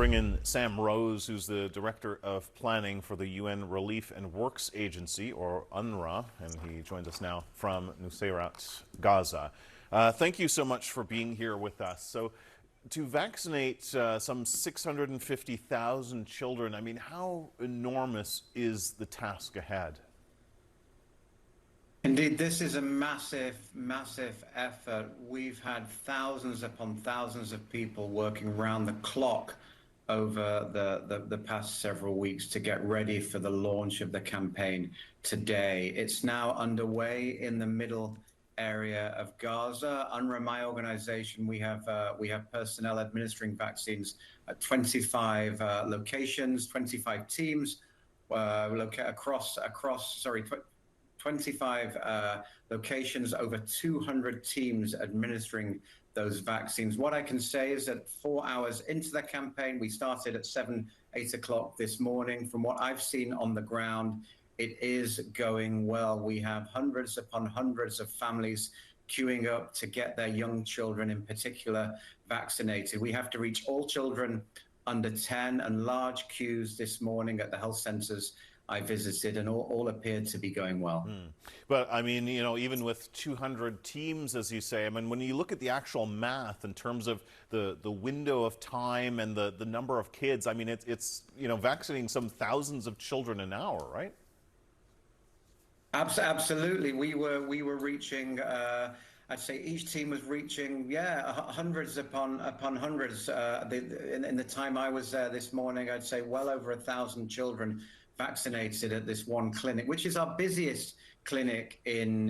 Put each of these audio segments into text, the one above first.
bring in Sam Rose, who's the Director of Planning for the UN Relief and Works Agency, or UNRWA, and he joins us now from Nuseirat, Gaza. Thank you so much for being here with us. So, to vaccinate some 650,000 children, I mean, how enormous is the task ahead? Indeed, this is a massive, massive effort. We've had thousands upon thousands of people working round the clock over the past several weeks to get ready for the launch of the campaign today. It's now underway in the middle area of Gaza. UNRWA, my organization, we have personnel administering vaccines at 25 locations, 25 teams across 25 locations, over 200 teams administering those vaccines. What I can say is that 4 hours into the campaign, we started at 8 o'clock this morning. From what I've seen on the ground, it is going well. We have hundreds upon hundreds of families queuing up to get their young children in particular vaccinated. We have to reach all children under 10, and large queues this morning at the health centers I visited, and all appeared to be going well. But I mean, you know, even with 200 teams, as you say, I mean, when you look at the actual math in terms of the window of time and the number of kids, I mean, it's you know, vaccinating some thousands of children an hour, right? Absolutely. We were reaching, I'd say each team was reaching, hundreds upon hundreds. In the time I was there this morning, I'd say well over 1,000 children vaccinated at this one clinic, which is our busiest clinic in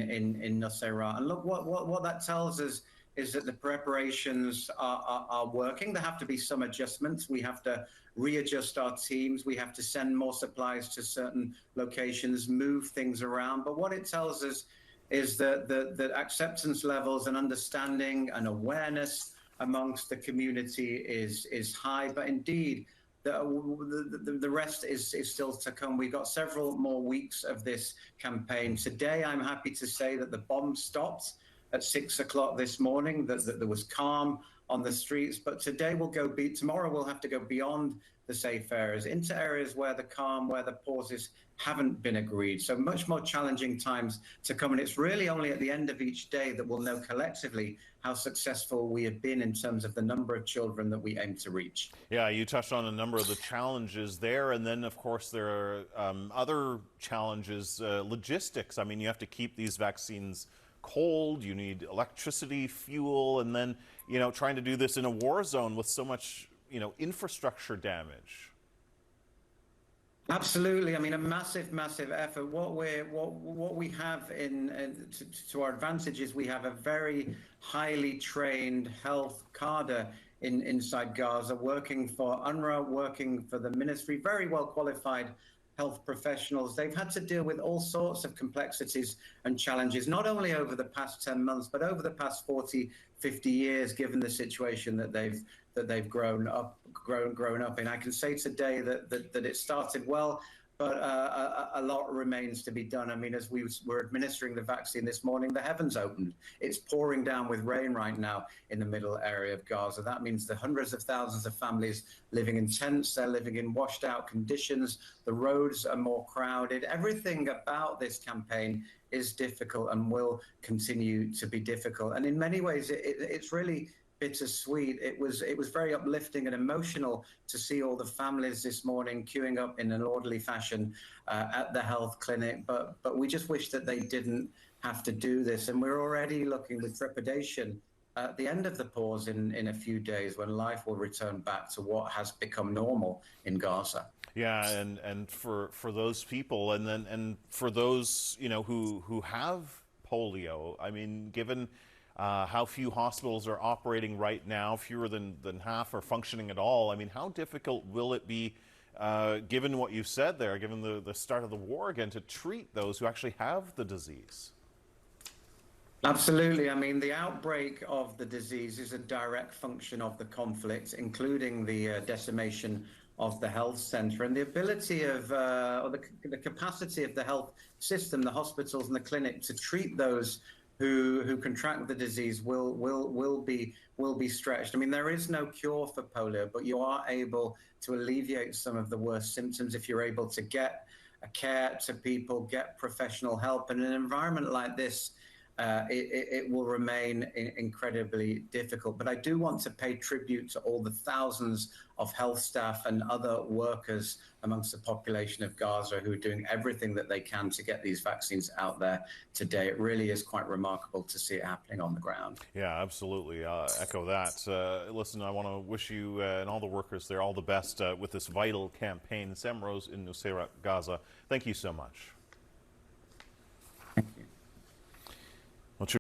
Nuseirat. And look, what that tells us is that the preparations are working. There have to be some adjustments. We have to readjust our teams. We have to send more supplies to certain locations, move things around. But what it tells us is that the acceptance levels and understanding and awareness amongst the community is high. But indeed, the rest is still to come. We've got several more weeks of this campaign. Today, I'm happy to say that the bomb stopped at 6 o'clock this morning, that there was calm on the streets. But today tomorrow we'll have to go beyond the safe areas into areas where the calm, where the pauses haven't been agreed. So much more challenging times to come. And it's really only at the end of each day that we'll know collectively how successful we have been in terms of the number of children that we aim to reach. Yeah, you touched on a number of the challenges there. And then, of course, there are other challenges, logistics. I mean, you have to keep these vaccines cold, you need electricity, fuel, and then, you know, trying to do this in a war zone with so much, you know, infrastructure damage. Absolutely. I mean, a massive, massive effort. What we have to our advantage is we have a very highly trained health cadre inside Gaza, working for UNRWA, working for the ministry, very well qualified health professionals. They've had to deal with all sorts of complexities and challenges, not only over the past 10 months, but over the past 40, 50 years, given the situation that they've grown up in. I can say today that it started well, but a lot remains to be done. I mean, as we were administering the vaccine this morning, the heavens opened. It's pouring down with rain right now in the middle area of Gaza. That means the hundreds of thousands of families living in tents, they're living in washed out conditions. The roads are more crowded. Everything about this campaign is difficult and will continue to be difficult. And in many ways, it's really bittersweet. It was very uplifting and emotional to see all the families this morning queuing up in an orderly fashion at the health clinic. But we just wish that they didn't have to do this. And we're already looking with trepidation at the end of the pause in a few days, when life will return back to what has become normal in Gaza. Yeah, and for those people, and for those, you know, who have polio, I mean, given how few hospitals are operating right now, fewer than half are functioning at all. I mean, how difficult will it be, given what you said there, given the start of the war again, to treat those who actually have the disease? Absolutely. I mean, the outbreak of the disease is a direct function of the conflict, including the decimation of the health center, and the ability of, or the capacity of the health system, the hospitals and the clinic, to treat those who contract the disease will be stretched. I mean, there is no cure for polio, but you are able to alleviate some of the worst symptoms if you're able to get care to people, get professional help. And in an environment like this, it will remain incredibly difficult. But I do want to pay tribute to all the thousands of health staff and other workers amongst the population of Gaza who are doing everything that they can to get these vaccines out there today. It really is quite remarkable to see it happening on the ground. Yeah, absolutely. Echo that. Listen, I want to wish you and all the workers there all the best with this vital campaign. Sam Rose in Nuseirat, Gaza. Thank you so much.